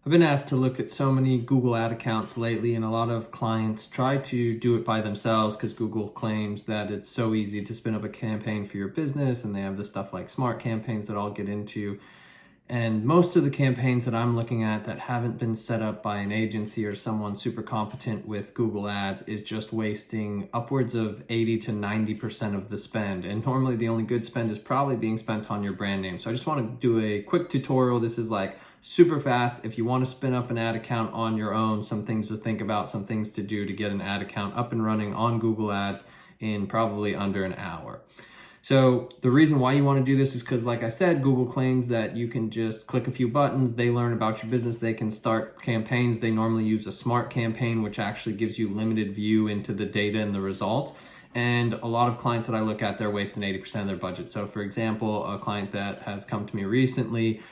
I've been asked to look at so many Google ad accounts lately, and a lot of clients try to do it by themselves because Google claims that it's so easy to spin up a campaign for your business, and they have the stuff like smart campaigns that I'll get into. And most of the campaigns that I'm looking at that haven't been set up by an agency or someone super competent with Google Ads is just wasting upwards of 80 to 90% of the spend. And normally the only good spend is probably being spent on your brand name. So I just want to do a quick tutorial. This is like super fast. If you want to spin up an ad account on your own, some things to think about, some things to do to get an ad account up and running on Google Ads in probably under an hour. So the reason why you want to do this is because, like I said, Google claims that you can just click a few buttons, they learn about your business, they can start campaigns. They normally use a smart campaign, which actually gives you limited view into the data and the results. And a lot of clients that I look at, they're wasting 80% of their budget. So for example, a client that has come to me recently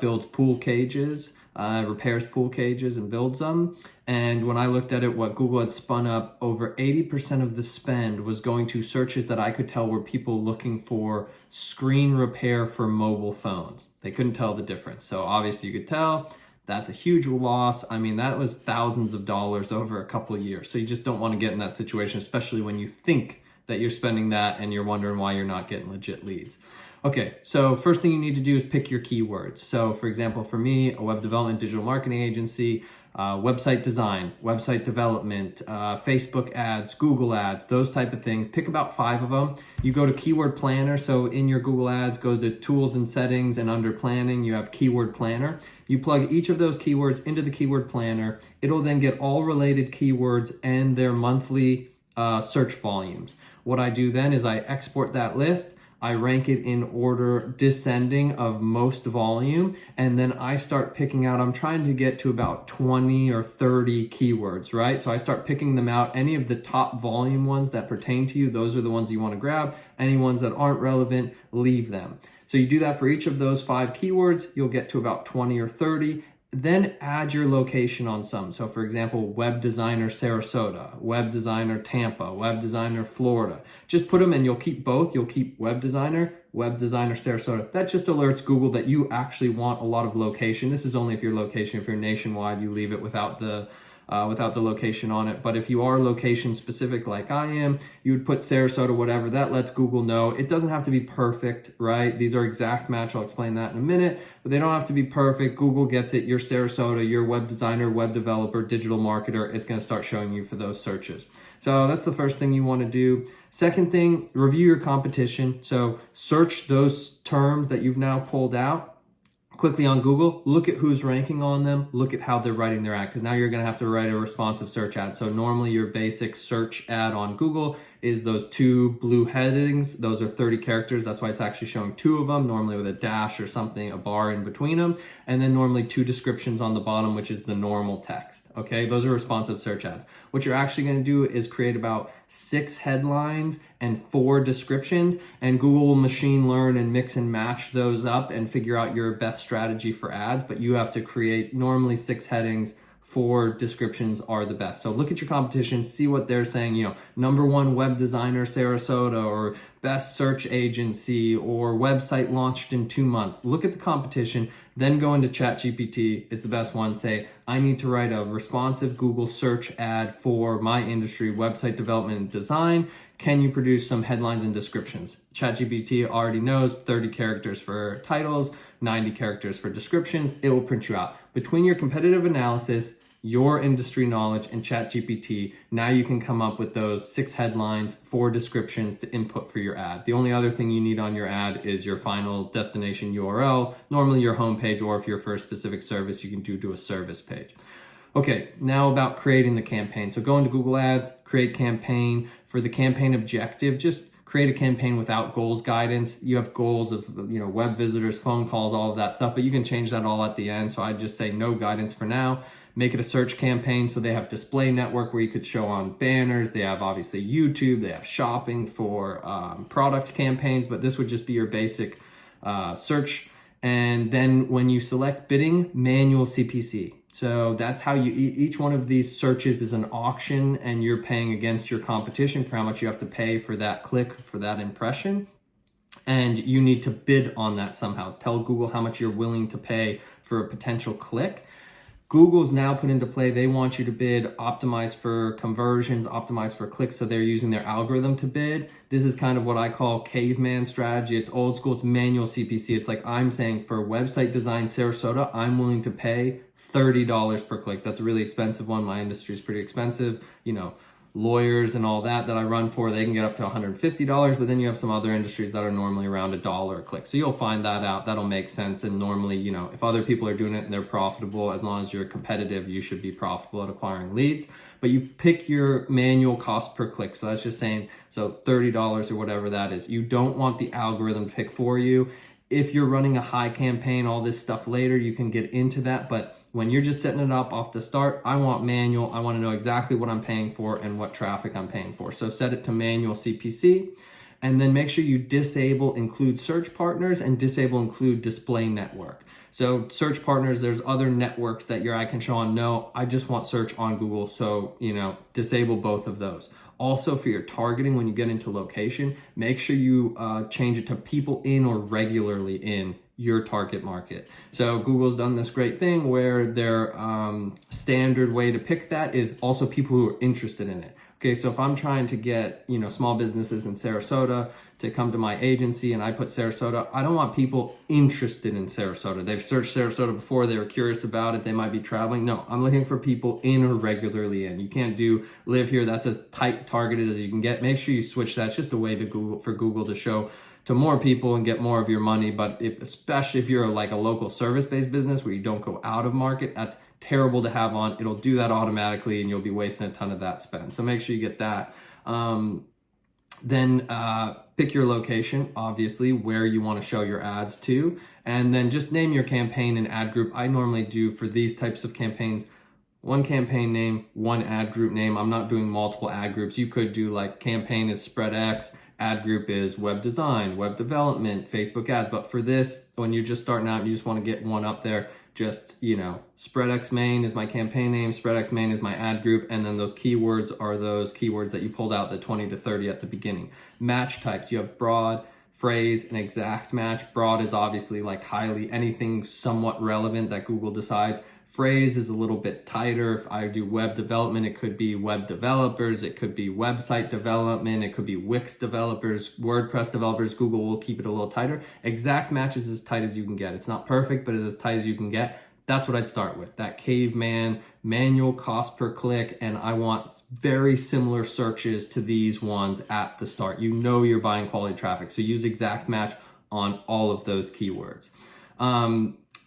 builds pool cages, repairs pool cages and builds them. And when I looked at it, what Google had spun up, over 80% of the spend was going to searches that I could tell were people looking for screen repair for mobile phones. They couldn't tell the difference. So obviously you could tell that's a huge loss. I mean, that was thousands of dollars over a couple of years. So you just don't want to get in that situation, especially when you think that you're spending that and you're wondering why you're not getting legit leads. Okay, so first thing you need to do is pick your keywords. So for example, for me, a web development digital marketing agency, website design, website development, Facebook ads, Google ads, those type of things. Pick about 5 of them. You go to Keyword Planner. So in your Google Ads, go to Tools and Settings, and under Planning, you have Keyword Planner. You plug each of those keywords into the Keyword Planner. It'll then get all related keywords and their monthly search volumes. What I do then is I export that list. I rank it in order descending of most volume, and then I start picking out, I'm trying to get to about 20 or 30 keywords, right? So I start picking them out. Any of the top volume ones that pertain to you, those are the ones you want to grab. Any ones that aren't relevant, leave them. So you do that for each of those 5 keywords, you'll get to about 20 or 30. Then add your location on some. So for example, web designer Sarasota, web designer Tampa, web designer Florida. Just put them and you'll keep both. You'll keep web designer Sarasota. That just alerts Google that you actually want a lot of location. This is only if your location, if you're nationwide, you leave it without the location on it. But if you are location specific like I am, you would put Sarasota, whatever. That lets Google know. It doesn't have to be perfect, right? These are exact match. I'll explain that in a minute, but they don't have to be perfect. Google gets it. You're Sarasota, you're web designer, web developer, digital marketer. It's going to start showing you for those searches. So that's the first thing you want to do. Second thing, review your competition. So search those terms that you've now pulled out quickly on Google, look at who's ranking on them, look at how they're writing their ad, because now you're going to have to write a responsive search ad. So normally your basic search ad on Google is those 2 blue headings. Those are 30 characters. That's why it's actually showing 2 of them, normally with a dash or something, a bar in between them. And then normally 2 descriptions on the bottom, which is the normal text. Okay, those are responsive search ads. What you're actually going to do is create about 6 headlines and 4 descriptions, and Google will machine learn and mix and match those up and figure out your best strategy for ads. But you have to create normally 6 headings, 4 descriptions are the best. So look at your competition, see what they're saying, number 1 web designer Sarasota, or best search agency, or website launched in 2 months. Look at the competition, then go into ChatGPT. It's the best one. Say, I need to write a responsive Google search ad for my industry, website development and design. Can you produce some headlines and descriptions? ChatGPT already knows 30 characters for titles, 90 characters for descriptions. It will print you out. Between your competitive analysis, your industry knowledge, and ChatGPT, now you can come up with those 6 headlines, 4 descriptions to input for your ad. The only other thing you need on your ad is your final destination URL, normally your homepage, or if you're for a specific service, you can do a service page. Okay, now about creating the campaign. So go into Google Ads, create campaign. For the campaign objective, just create a campaign without goals guidance. You have goals of web visitors, phone calls, all of that stuff, but you can change that all at the end. So I'd just say no guidance for now. Make it a search campaign. So they have display network where you could show on banners. They have obviously YouTube. They have shopping for product campaigns, but this would just be your basic search. And then when you select bidding, manual CPC. So that's how each one of these searches is an auction, and you're paying against your competition for how much you have to pay for that click, for that impression. And you need to bid on that somehow. Tell Google how much you're willing to pay for a potential click. Google's now put into play, they want you to bid, optimize for conversions, optimize for clicks, so they're using their algorithm to bid. This is kind of what I call caveman strategy. It's old school, it's manual CPC. It's like I'm saying for website design Sarasota, I'm willing to pay $30 per click. That's a really expensive one. My industry is pretty expensive. You know, lawyers and all that I run for, they can get up to $150, but then you have some other industries that are normally around $1 a click. So you'll find that out. That'll make sense. And normally, you know, if other people are doing it and they're profitable, as long as you're competitive, you should be profitable at acquiring leads. But you pick your manual cost per click. So that's just saying, so $30 or whatever that is. You don't want the algorithm to pick for you. If you're running a high campaign, all this stuff later, you can get into that. But when you're just setting it up off the start, I want manual. I want to know exactly what I'm paying for and what traffic I'm paying for. So set it to manual CPC, and then make sure you disable include search partners and disable include display network. So search partners, there's other networks that your ad can show on. No, I just want search on Google. So, you know, disable both of those. Also for your targeting, when you get into location, make sure you change it to people in or regularly in your target market. So Google's done this great thing where their standard way to pick that is also people who are interested in it. Okay, so if I'm trying to get, you know, small businesses in Sarasota to come to my agency and I put Sarasota, I don't want people interested in Sarasota. They've searched Sarasota before, they were curious about it, they might be traveling. No, I'm looking for people in or regularly in. You can't do live here, that's as tight targeted as you can get. Make sure you switch that. It's just a way to Google to show to more people and get more of your money. But especially if you're like a local service-based business where you don't go out of market, that's terrible to have on. It'll do that automatically and you'll be wasting a ton of that spend. So make sure you get that. Then pick your location, obviously, where you want to show your ads to, and then just name your campaign and ad group. I normally do for these types of campaigns, one campaign name, one ad group name. I'm not doing multiple ad groups. You could do like campaign is spread X, ad group is web design, web development, Facebook ads. But for this, when you're just starting out and you just want to get one up there, just, you know, spread X main is my campaign name, spread X main is my ad group, and then those keywords are those keywords that you pulled out, the 20 to 30 at the beginning. Match types, you have broad, phrase, and exact match. Broad is obviously like highly anything somewhat relevant that Google decides. Phrase is a little bit tighter. If I do web development, it could be web developers, it could be website development, it could be Wix developers, WordPress developers. Google will keep it a little tighter. Exact match is as tight as you can get. It's not perfect, but it's as tight as you can get. That's what I'd start with, that caveman, manual cost per click, and I want very similar searches to these ones at the start. You know you're buying quality traffic, so use exact match on all of those keywords.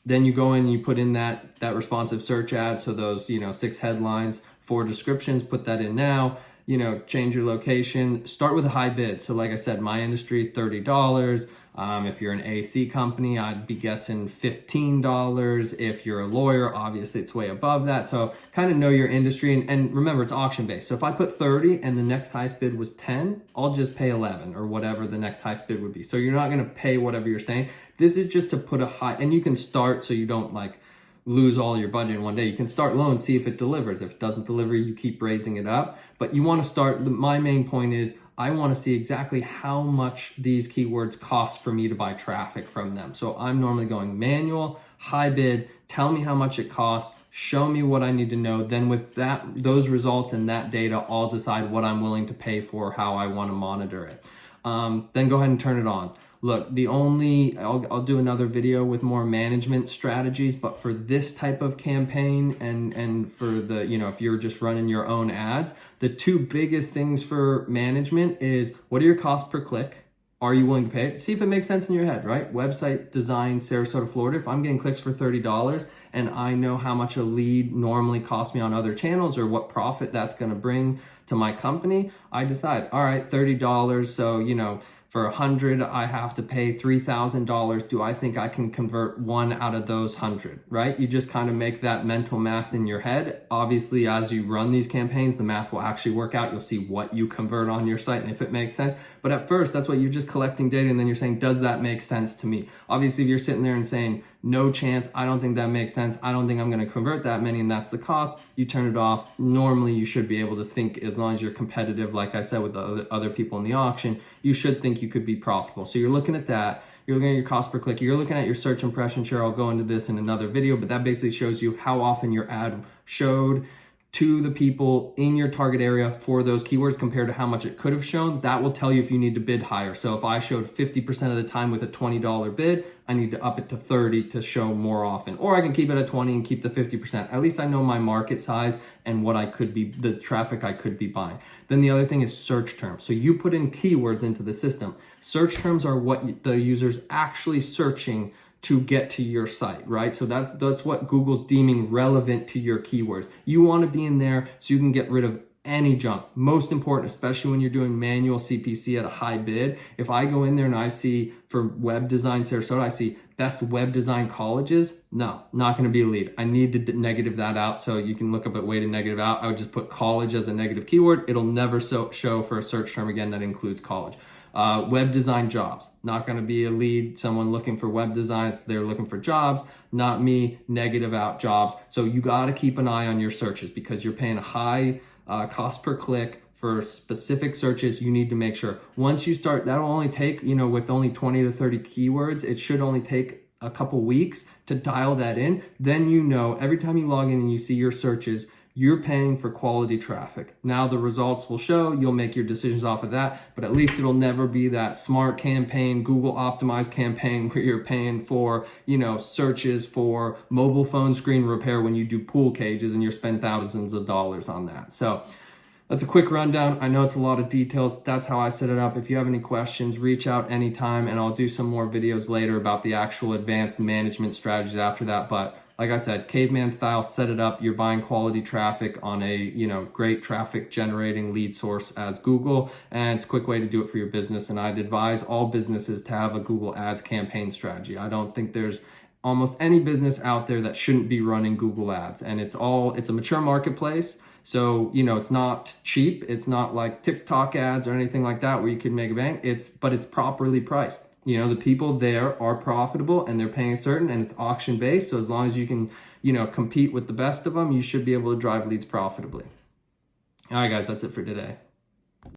Then you go in and you put in that responsive search ad, so those, you know, 6 headlines, 4 descriptions, put that in now. You know, change your location, start with a high bid. So like I said, my industry, $30. If you're an AC company, I'd be guessing $15. If you're a lawyer, obviously it's way above that. So kind of know your industry, and remember it's auction based. So if I put 30 and the next highest bid was 10, I'll just pay 11 or whatever the next highest bid would be. So you're not going to pay whatever you're saying. This is just to put a high, and you can start so you don't like lose all your budget in one day. You can start low and see if it delivers. If it doesn't deliver, you keep raising it up. But you want to start, my main point is I want to see exactly how much these keywords cost for me to buy traffic from them. So I'm normally going manual, high bid, tell me how much it costs, show me what I need to know. Then with those results and that data, I'll decide what I'm willing to pay for, how I want to monitor it. Then go ahead and turn it on. Look, I'll do another video with more management strategies, but for this type of campaign and for the, you know, if you're just running your own ads, the 2 biggest things for management is what are your costs per click? Are you willing to pay it? See if it makes sense in your head, right? Website design, Sarasota, Florida. If I'm getting clicks for $30 and I know how much a lead normally costs me on other channels or what profit that's going to bring to my company, I decide, all right, $30. So, you know, for 100, I have to pay $3,000. Do I think I can convert 1 out of those 100, right? You just kind of make that mental math in your head. Obviously, as you run these campaigns, the math will actually work out. You'll see what you convert on your site and if it makes sense. But at first, that's what you're just collecting data and then you're saying, does that make sense to me? Obviously, if you're sitting there and saying, no chance, I don't think that makes sense, I don't think I'm going to convert that many and that's the cost, you turn it off. Normally, you should be able to think, as long as you're competitive, like I said, with the other people in the auction, you should think you could be profitable. So you're looking at that. you're looking at your cost per click, you're looking at your search impression share. I'll go into this in another video, but that basically shows you how often your ad showed to the people in your target area for those keywords compared to how much it could have shown. That will tell you if you need to bid higher. So if I showed 50% of the time with a $20 bid, I need to up it to 30 to show more often. Or I can keep it at 20 and keep the 50%. At least I know my market size and what I could be, the traffic I could be buying. Then the other thing is search terms. So you put in keywords into the system. Search terms are what the user's actually searching to get to your site, right? So that's what Google's deeming relevant to your keywords. You want to be in there so you can get rid of any junk. Most important, especially when you're doing manual CPC at a high bid. If I go in there and I see for web design Sarasota, I see best web design colleges, no, not going to be a lead. I need to negative that out. So you can look up a way to negative out. I would just put college as a negative keyword. It'll never show for a search term again that includes college. Web design jobs, not going to be a lead. Someone looking for web designs, they're looking for jobs, not me, negative out jobs. So you got to keep an eye on your searches because you're paying a high cost per click for specific searches. You need to make sure once you start, that'll only take, with only 20 to 30 keywords, it should only take a couple weeks to dial that in. Then, every time you log in and you see your searches, you're paying for quality traffic. Now the results will show, you'll make your decisions off of that, but at least it'll never be that smart campaign, Google optimized campaign where you're paying for, searches for mobile phone screen repair when you do pool cages and you're spending thousands of dollars on that. So that's a quick rundown. I know it's a lot of details. That's how I set it up. If you have any questions, reach out anytime and I'll do some more videos later about the actual advanced management strategies after that. But like I said, caveman style, set it up. You're buying quality traffic on a, great traffic generating lead source as Google. And it's a quick way to do it for your business. And I'd advise all businesses to have a Google Ads campaign strategy. I don't think there's almost any business out there that shouldn't be running Google Ads. And it's a mature marketplace. So, it's not cheap. It's not like TikTok ads or anything like that where you can make a bank. But it's properly priced. The people there are profitable and they're paying a certain, and it's auction based. So as long as you can, compete with the best of them, you should be able to drive leads profitably. All right, guys, that's it for today.